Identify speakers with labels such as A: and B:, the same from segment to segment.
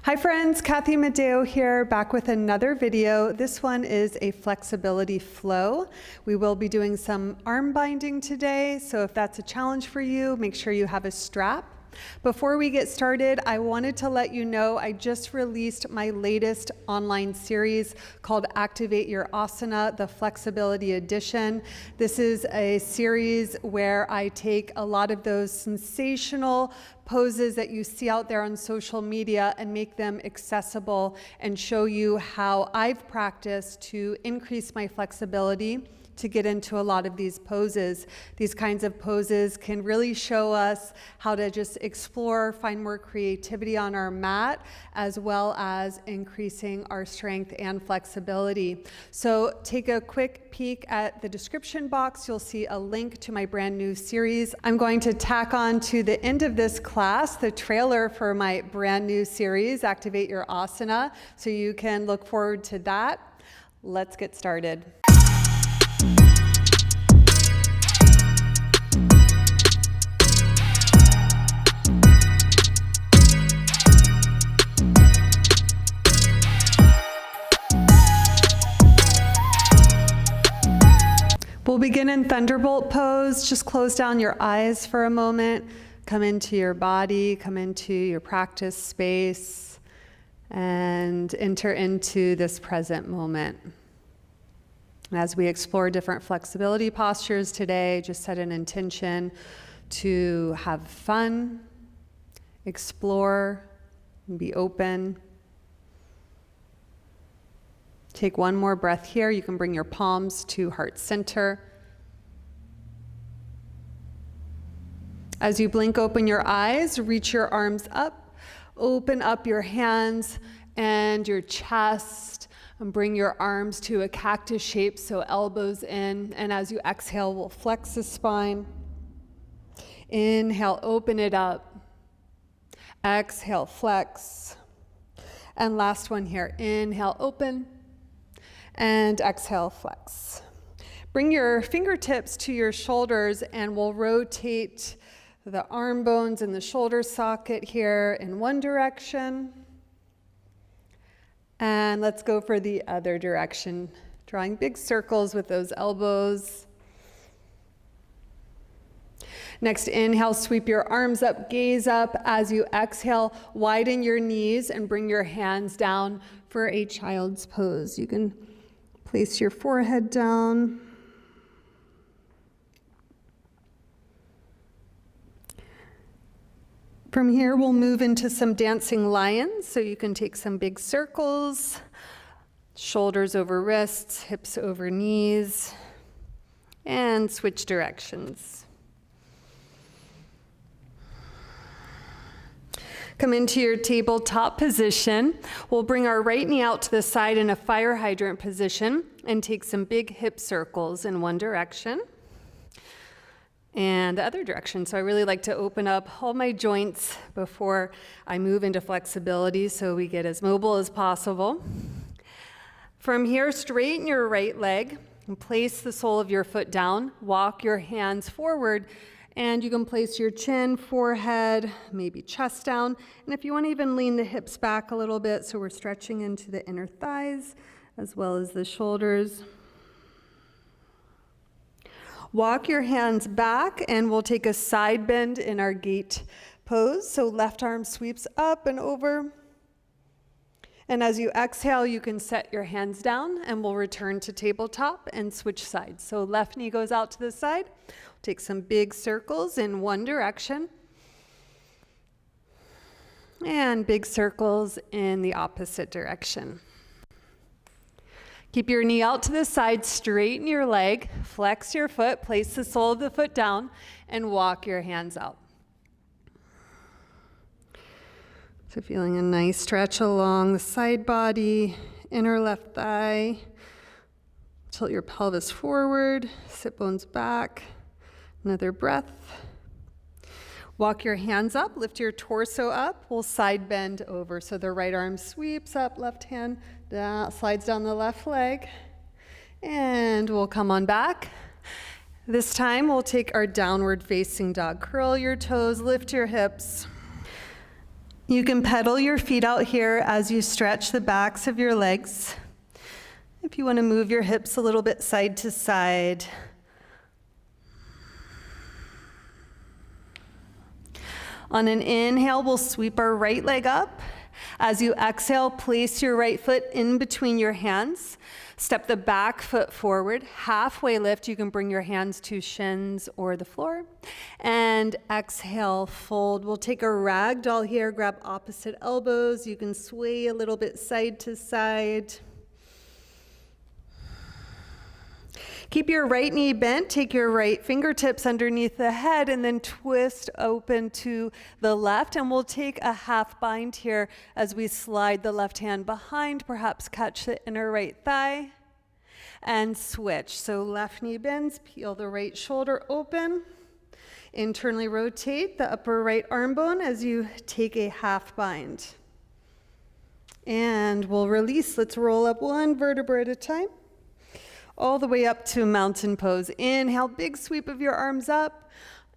A: Hi friends, Cathy Madeo here, back with another video. This one is a flexibility flow. We will be doing some arm binding today, so if that's a challenge for you, make sure you have a strap. Before we get started, I wanted to let you know I just released my latest online series called Activate Your Asana, the Flexibility Edition. This is a series where I take a lot of those sensational poses that you see out there on social media and make them accessible and show you how I've practiced to increase my flexibility to get into a lot of these poses. These kinds of poses can really show us how to just explore, find more creativity on our mat, as well as increasing our strength and flexibility. So take a quick peek at the description box. You'll see a link to my brand new series. I'm going to tack on to the end of this class the trailer for my brand new series, Activate Your Asana, so you can look forward to that. Let's get started. We'll begin in Thunderbolt Pose. Just close down your eyes for a moment. Come into your body, come into your practice space, and enter into this present moment. As we explore different flexibility postures today, just set an intention to have fun, explore, and be open. Take one more breath here. You can bring your palms to heart center. As you blink open your eyes, reach your arms up, open up your hands and your chest, and bring your arms to a cactus shape, so elbows in. And as you exhale, we'll flex the spine. Inhale, open it up. Exhale, flex. And last one here. Inhale, open. And exhale, flex. Bring your fingertips to your shoulders and we'll rotate the arm bones in the shoulder socket here in one direction. And let's go for the other direction, drawing big circles with those elbows. Next, inhale, sweep your arms up, gaze up. As you exhale, widen your knees and bring your hands down for a child's pose. You can place your forehead down. From here, we'll move into some dancing lions. So you can take some big circles, shoulders over wrists, hips over knees, and switch directions. Come into your tabletop position. We'll bring our right knee out to the side in a fire hydrant position and take some big hip circles in one direction and the other direction. So I really like to open up all my joints before I move into flexibility so we get as mobile as possible. From here, straighten your right leg and place the sole of your foot down. Walk your hands forward. And you can place your chin, forehead, maybe chest down. And if you want to even lean the hips back a little bit, so we're stretching into the inner thighs as well as the shoulders. Walk your hands back and we'll take a side bend in our gate pose. So left arm sweeps up and over. And as you exhale, you can set your hands down and we'll return to tabletop and switch sides. So left knee goes out to the side. Take some big circles in one direction and big circles in the opposite direction. Keep your knee out to the side, straighten your leg, flex your foot, place the sole of the foot down, and walk your hands out. So feeling a nice stretch along the side body, inner left thigh. Tilt your pelvis forward, sit bones back. Another breath. Walk your hands up, lift your torso up. We'll side bend over. So the right arm sweeps up, left hand down, slides down the left leg. And we'll come on back. This time we'll take our downward facing dog. Curl your toes, lift your hips. You can pedal your feet out here as you stretch the backs of your legs. If you want to move your hips a little bit side to side. On an inhale, we'll sweep our right leg up. As you exhale, place your right foot in between your hands. Step the back foot forward. Halfway lift, you can bring your hands to shins or the floor. And exhale, fold. We'll take a ragdoll here. Grab opposite elbows. You can sway a little bit side to side. Keep your right knee bent, take your right fingertips underneath the head, and then twist open to the left. And we'll take a half bind here as we slide the left hand behind, perhaps catch the inner right thigh, and switch. So left knee bends, peel the right shoulder open, internally rotate the upper right arm bone as you take a half bind. And we'll release. Let's roll up one vertebra at a time. All the way up to mountain pose. Inhale, big sweep of your arms up.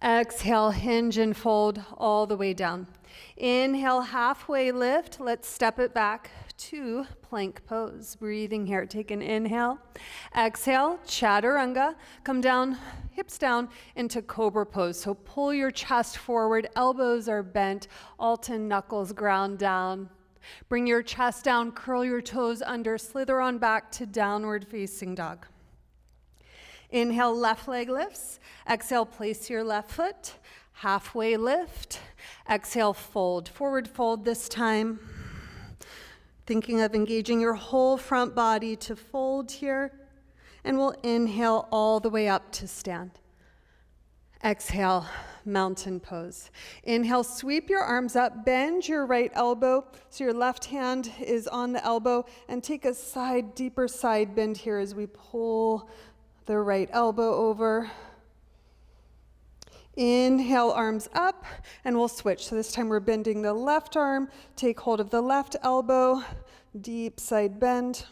A: Exhale, hinge and fold all the way down. Inhale, halfway lift. Let's step it back to plank pose. Breathing here. Take an inhale. Exhale, chaturanga. Come down, hips down into cobra pose. So pull your chest forward. Elbows are bent. Alton knuckles ground down. Bring your chest down, curl your toes under, slither on back to downward facing dog. Inhale, left leg lifts. Exhale, place your left foot. Halfway lift. Exhale, fold. Forward fold this time. Thinking of engaging your whole front body to fold here. And we'll inhale all the way up to stand. Exhale, mountain pose. Inhale, sweep your arms up, bend your right elbow so your left hand is on the elbow, and take a deeper side bend here as we pull the right elbow over. Inhale, arms up, and we'll switch. So this time we're bending the left arm, take hold of the left elbow, deep side bend.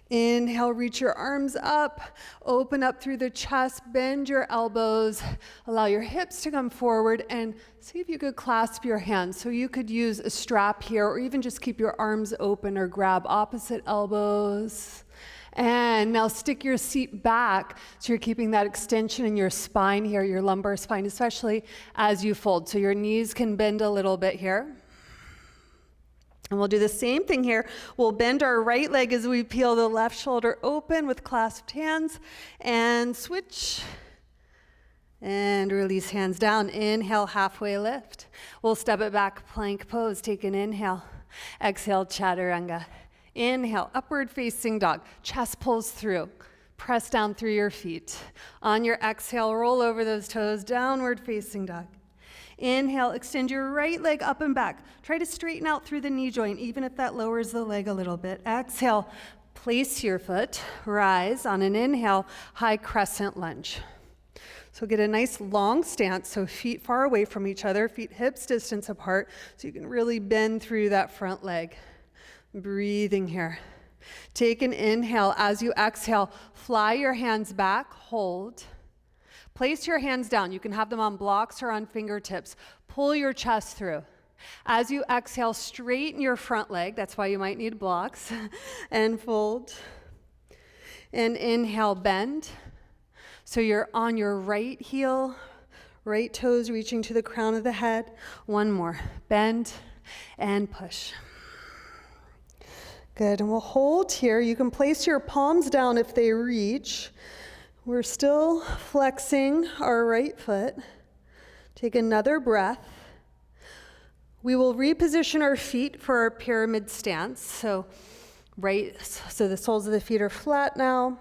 A: Inhale, reach your arms up, open up through the chest, bend your elbows, allow your hips to come forward, and see if you could clasp your hands. So you could use a strap here, or even just keep your arms open or grab opposite elbows. And now stick your seat back so you're keeping that extension in your spine here, your lumbar spine, especially as you fold. So your knees can bend a little bit here. And we'll do the same thing here. We'll bend our right leg as we peel the left shoulder open with clasped hands, and switch. And release hands down. Inhale, halfway lift. We'll step it back, plank pose. Take an inhale. Exhale, chaturanga. Inhale, upward facing dog. Chest pulls through. Press down through your feet. On your exhale, roll over those toes, downward facing dog. Inhale, extend your right leg up and back. Try to straighten out through the knee joint, even if that lowers the leg a little bit. Exhale, place your foot, rise. On an inhale, high crescent lunge. So get a nice long stance, so feet far away from each other, feet hips distance apart, so you can really bend through that front leg. Breathing here. Take an inhale. As you exhale, fly your hands back, hold. Place your hands down. You can have them on blocks or on fingertips. Pull your chest through. As you exhale, straighten your front leg. That's why you might need blocks. And fold. And inhale, bend. So you're on your right heel, right toes reaching to the crown of the head. One more. Bend and push. Good. And we'll hold here. You can place your palms down if they reach. We're still flexing our right foot. Take another breath. We will reposition our feet for our pyramid stance. So the soles of the feet are flat now.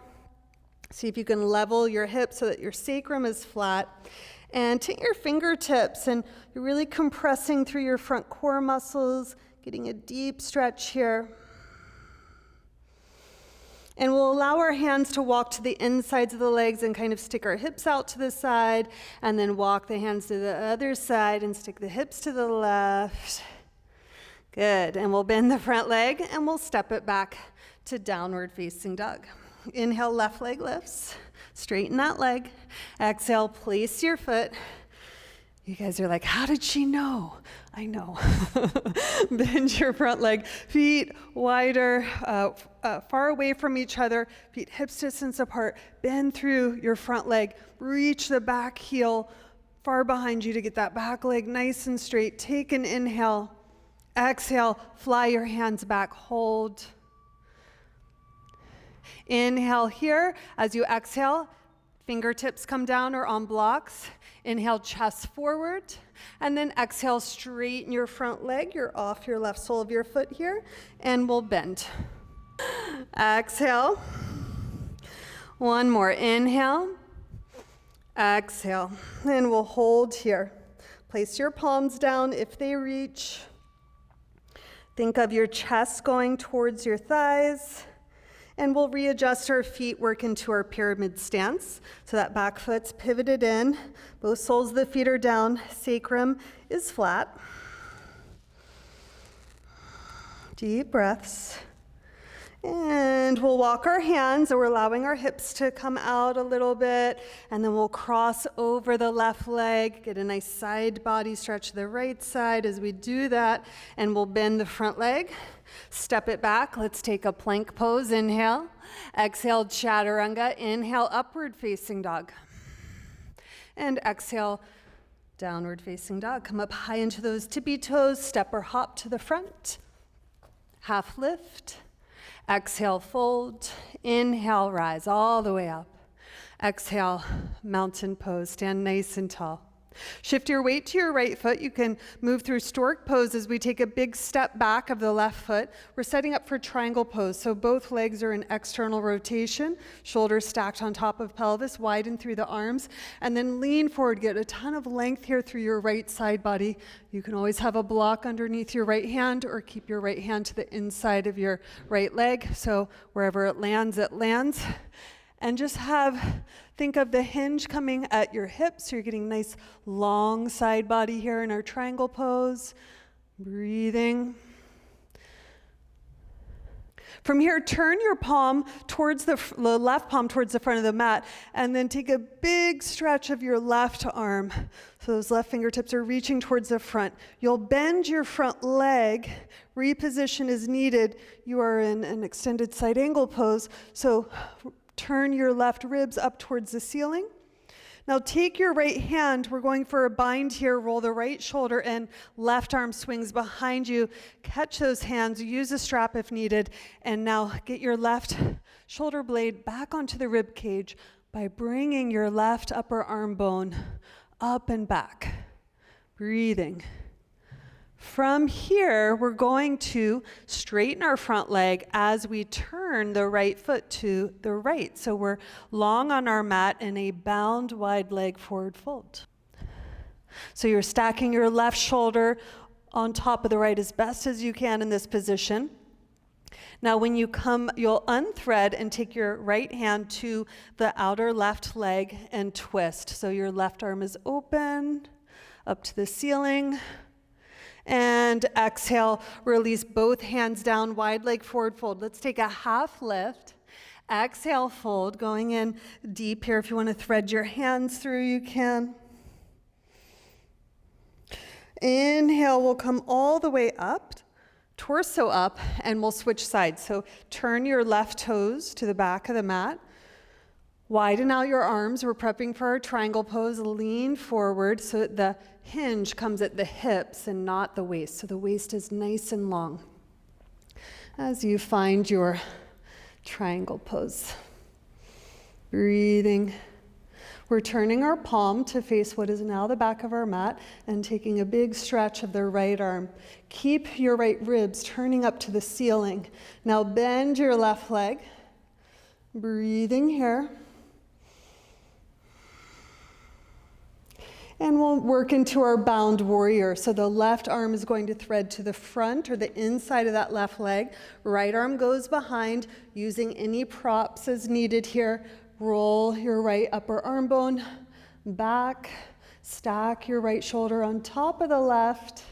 A: See if you can level your hips so that your sacrum is flat. And take your fingertips, and you're really compressing through your front core muscles, getting a deep stretch here. And we'll allow our hands to walk to the insides of the legs and kind of stick our hips out to the side, and then walk the hands to the other side and stick the hips to the left. Good. And we'll bend the front leg, and we'll step it back to downward facing dog. Inhale, left leg lifts. Straighten that leg. Exhale, place your foot. You guys are like, how did she know? I know. Bend your front leg, feet wider, far away from each other, feet hips distance apart. Bend through your front leg. Reach the back heel far behind you to get that back leg nice and straight. Take an inhale. Exhale, fly your hands back, hold. Inhale here. As you exhale, fingertips come down or on blocks. Inhale, chest forward. And then exhale, straighten your front leg. You're off your left sole of your foot here. And we'll bend. Exhale. One more. Inhale. Exhale. And we'll hold here. Place your palms down if they reach. Think of your chest going towards your thighs. And we'll readjust our feet, work into our pyramid stance. So that back foot's pivoted in. Both soles of the feet are down. Sacrum is flat. Deep breaths. And we'll walk our hands, so we're allowing our hips to come out a little bit, and then we'll cross over the left leg, get a nice side body stretch to the right side as we do that, and we'll bend the front leg, step it back. Let's take a plank pose. Inhale, exhale, chaturanga. Inhale, upward facing dog, and exhale, downward facing dog. Come up high into those tippy toes, step or hop to the front, half lift. Exhale, fold. Inhale, rise all the way up. Exhale, mountain pose. Stand nice and tall. Shift your weight to your right foot. You can move through stork pose as we take a big step back of the left foot. We're setting up for triangle pose. So both legs are in external rotation, shoulders stacked on top of pelvis, widen through the arms, and then lean forward. Get a ton of length here through your right side body. You can always have a block underneath your right hand or keep your right hand to the inside of your right leg. So wherever it lands, it lands. And just think of the hinge coming at your hips. So you're getting nice long side body here in our triangle pose. Breathing. From here, turn your palm towards the left palm towards the front of the mat, and then take a big stretch of your left arm. So those left fingertips are reaching towards the front. You'll bend your front leg. Reposition as needed. You are in an extended side angle pose. So turn your left ribs up towards the ceiling. Now take your right hand, we're going for a bind here, roll the right shoulder in, left arm swings behind you, catch those hands, use a strap if needed, and now get your left shoulder blade back onto the rib cage by bringing your left upper arm bone up and back. Breathing. From here, we're going to straighten our front leg as we turn the right foot to the right. So we're long on our mat in a bound wide leg forward fold. So you're stacking your left shoulder on top of the right as best as you can in this position. Now when you come, you'll unthread and take your right hand to the outer left leg and twist. So your left arm is open up to the ceiling. And exhale, release both hands down, wide leg forward fold. Let's take a half lift. Exhale, fold, going in deep here. If you want to thread your hands through, you can. Inhale, we'll come all the way up, torso up, and we'll switch sides. So turn your left toes to the back of the mat. Widen out your arms. We're prepping for our triangle pose. Lean forward so that the hinge comes at the hips and not the waist. So the waist is nice and long as you find your triangle pose. Breathing. We're turning our palm to face what is now the back of our mat and taking a big stretch of the right arm. Keep your right ribs turning up to the ceiling. Now bend your left leg. Breathing here. And we'll work into our bound warrior. So the left arm is going to thread to the front or the inside of that left leg. Right arm goes behind, using any props as needed here. Roll your right upper arm bone back. Stack your right shoulder on top of the left.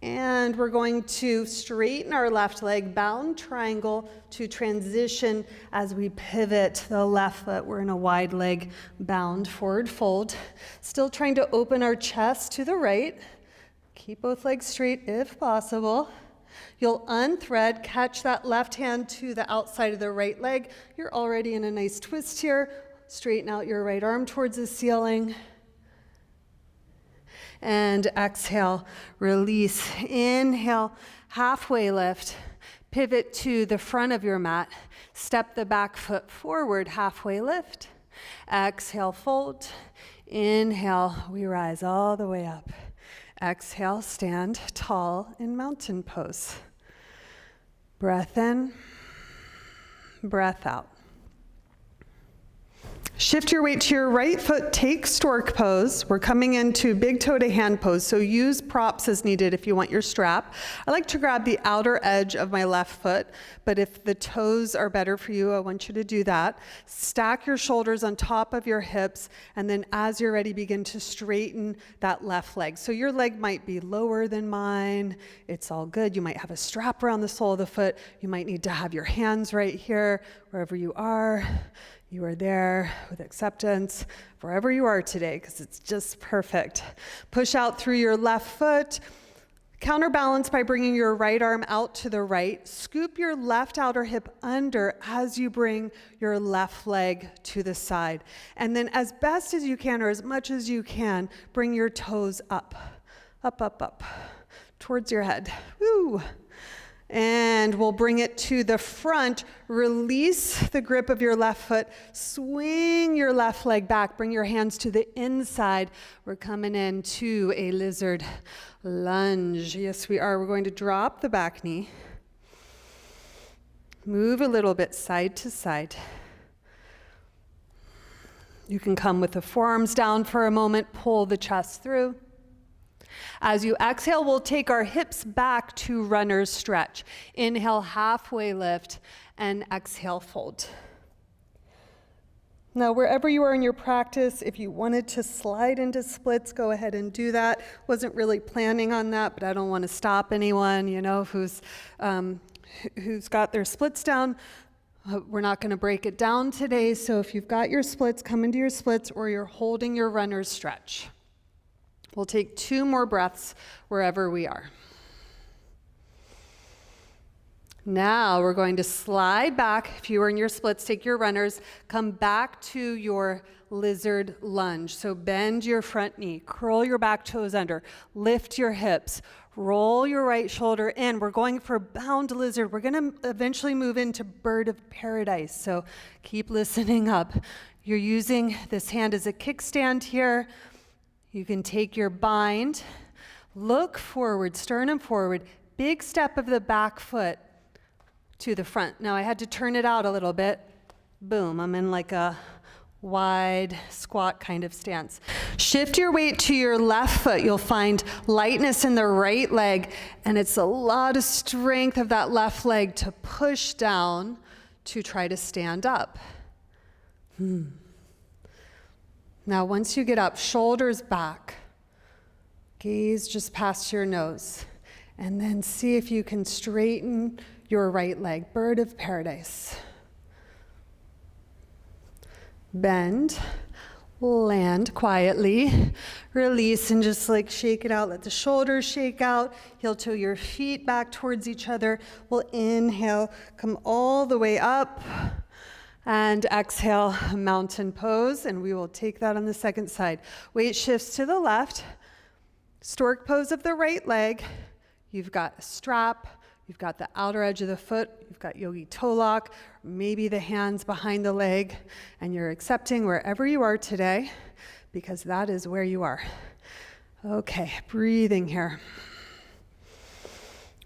A: And we're going to straighten our left leg, bound triangle, to transition as we pivot the left foot. We're in a wide leg bound forward fold. Still trying to open our chest to the right. Keep both legs straight if possible. You'll unthread, catch that left hand to the outside of the right leg. You're already in a nice twist here. Straighten out your right arm towards the ceiling. And exhale, release. Inhale, halfway lift. Pivot to the front of your mat. Step the back foot forward, halfway lift. Exhale, fold. Inhale, we rise all the way up. Exhale, stand tall in mountain pose. Breath in, breath out. Shift your weight to your right foot, take stork pose. We're coming into big toe to hand pose, so use props as needed if you want your strap. I like to grab the outer edge of my left foot, but if the toes are better for you, I want you to do that. Stack your shoulders on top of your hips, and then as you're ready, begin to straighten that left leg. So your leg might be lower than mine. It's all good. You might have a strap around the sole of the foot. You might need to have your hands right here, wherever you are. You are there with acceptance wherever you are today, because it's just perfect. Push out through your left foot. Counterbalance by bringing your right arm out to the right. Scoop your left outer hip under as you bring your left leg to the side. And then as best as you can, or as much as you can, bring your toes up, up, up, up, towards your head. Woo! And we'll bring it to the front. Release the grip of your left foot. Swing your left leg back. Bring your hands to the inside. We're coming into a lizard lunge. Yes, we are. We're going to drop the back knee. Move a little bit side to side. You can come with the forearms down for a moment. Pull the chest through. As you exhale, we'll take our hips back to runner's stretch. Inhale, halfway lift, and exhale, fold. Now, wherever you are in your practice, if you wanted to slide into splits, go ahead and do that. Wasn't really planning on that, but I don't want to stop anyone, who's got their splits down. We're not going to break it down today, so if you've got your splits, come into your splits, or you're holding your runner's stretch. We'll take 2 more breaths wherever we are. Now we're going to slide back. If you were in your splits, take your runners, come back to your lizard lunge. So bend your front knee, curl your back toes under, lift your hips, roll your right shoulder in. We're going for bound lizard. We're going to eventually move into bird of paradise. So keep listening up. You're using this hand as a kickstand here. You can take your bind, look forward, sternum forward, big step of the back foot to the front. Now I had to turn it out a little bit. Boom, I'm in like a wide squat kind of stance. Shift your weight to your left foot. You'll find lightness in the right leg, and it's a lot of strength of that left leg to push down to try to stand up. Now, once you get up, shoulders back, gaze just past your nose, and then see if you can straighten your right leg, bird of paradise. Bend, land quietly, release, and just shake it out. Let the shoulders shake out. Heel toe your feet back towards each other. We'll inhale, come all the way up. And exhale, mountain pose, and we will take that on the second side. Weight shifts to the left. Stork pose of the right leg. You've got a strap. You've got the outer edge of the foot. You've got yogi toe lock, maybe the hands behind the leg, and you're accepting wherever you are today, because that is where you are. Okay, breathing here.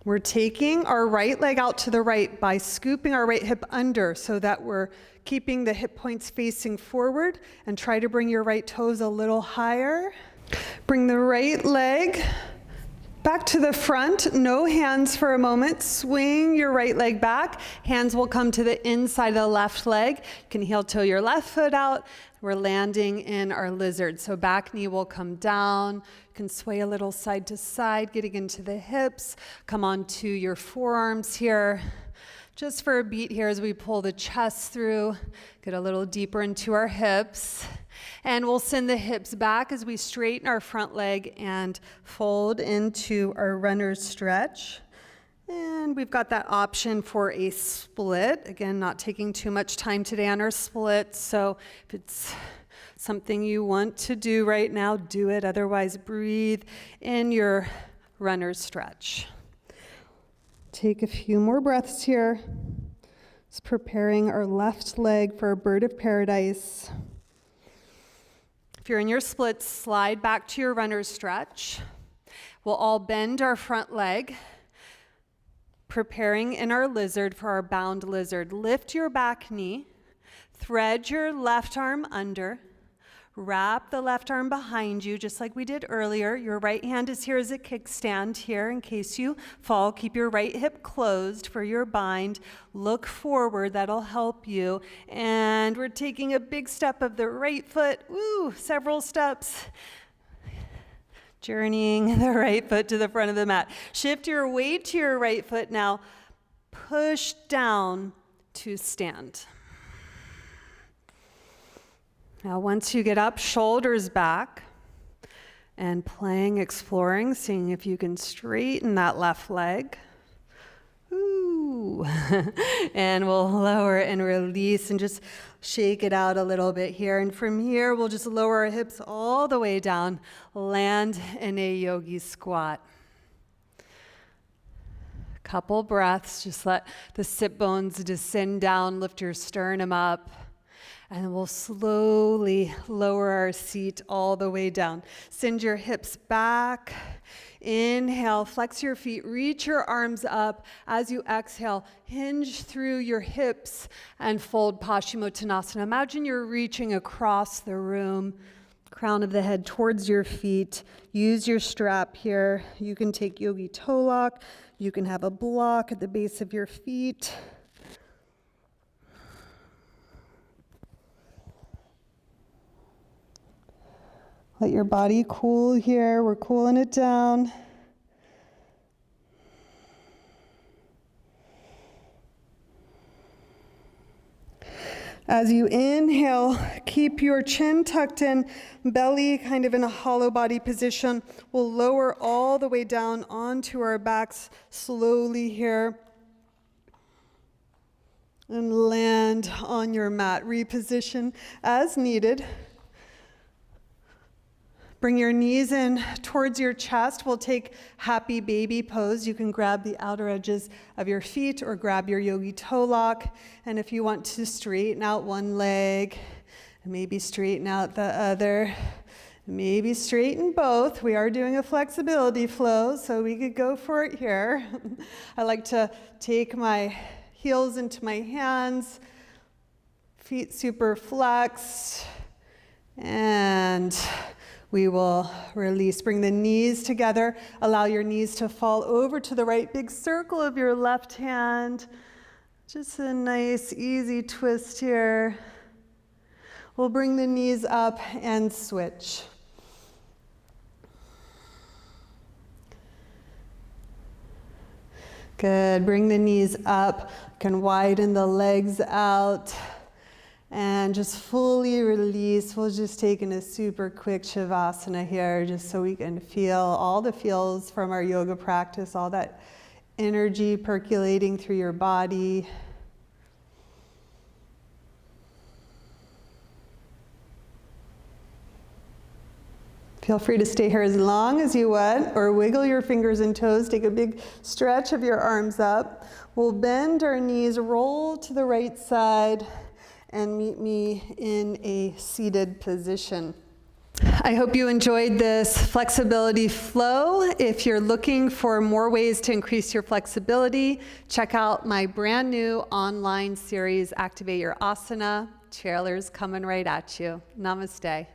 A: We're taking our right leg out to the right by scooping our right hip under so that we're keeping the hip points facing forward, and try to bring your right toes a little higher. Bring the right leg back to the front, no hands for a moment. Swing your right leg back. Hands will come to the inside of the left leg. You can heel toe your left foot out. We're landing in our lizard. So back knee will come down. You can sway a little side to side, getting into the hips. Come onto your forearms here. Just for a beat here as we pull the chest through, get a little deeper into our hips. And we'll send the hips back as we straighten our front leg and fold into our runner's stretch. And we've got that option for a split. Again, not taking too much time today on our split. So if it's something you want to do right now, do it. Otherwise, breathe in your runner's stretch. Take a few more breaths here. Just preparing our left leg for a bird of paradise. If you're in your splits, slide back to your runner's stretch. We'll all bend our front leg, preparing in our lizard for our bound lizard. Lift your back knee, thread your left arm under, wrap the left arm behind you, just like we did earlier. Your right hand is here as a kickstand here in case you fall. Keep your right hip closed for your bind. Look forward, that'll help you. And we're taking a big step of the right foot. Woo, several steps. Journeying the right foot to the front of the mat. Shift your weight to your right foot now. Push down to stand. Now, once you get up, shoulders back, and playing, exploring, seeing if you can straighten that left leg. Ooh. And we'll lower and release and just shake it out a little bit here. And from here, we'll just lower our hips all the way down, land in a yogi squat. Couple breaths, just let the sit bones descend down, lift your sternum up. And we'll slowly lower our seat all the way down. Send your hips back. Inhale, flex your feet, reach your arms up. As you exhale, hinge through your hips and fold Paschimottanasana. Imagine you're reaching across the room, crown of the head towards your feet. Use your strap here. You can take yogi toe lock. You can have a block at the base of your feet. Let your body cool here. We're cooling it down. As you inhale, keep your chin tucked in, belly kind of in a hollow body position. We'll lower all the way down onto our backs slowly here. And land on your mat. Reposition as needed. Bring your knees in towards your chest. We'll take happy baby pose. You can grab the outer edges of your feet or grab your yogi toe lock. And if you want to straighten out one leg, maybe straighten out the other, maybe straighten both. We are doing a flexibility flow, so we could go for it here. I like to take my heels into my hands, feet super flexed, and we will release. Bring the knees together. Allow your knees to fall over to the right. Big circle of your left hand. Just a nice, easy twist here. We'll bring the knees up and switch. Good. Bring the knees up. You can widen the legs out. And just fully release. We'll just take in a super quick Shavasana here, just so we can feel all the feels from our yoga practice, all that energy percolating through your body. Feel free to stay here as long as you want, or wiggle your fingers and toes. Take a big stretch of your arms up. We'll bend our knees, roll to the right side, and meet me in a seated position. I hope you enjoyed this flexibility flow. If you're looking for more ways to increase your flexibility, check out my brand new online series, Activate Your Asana. Trailers coming right at you. Namaste.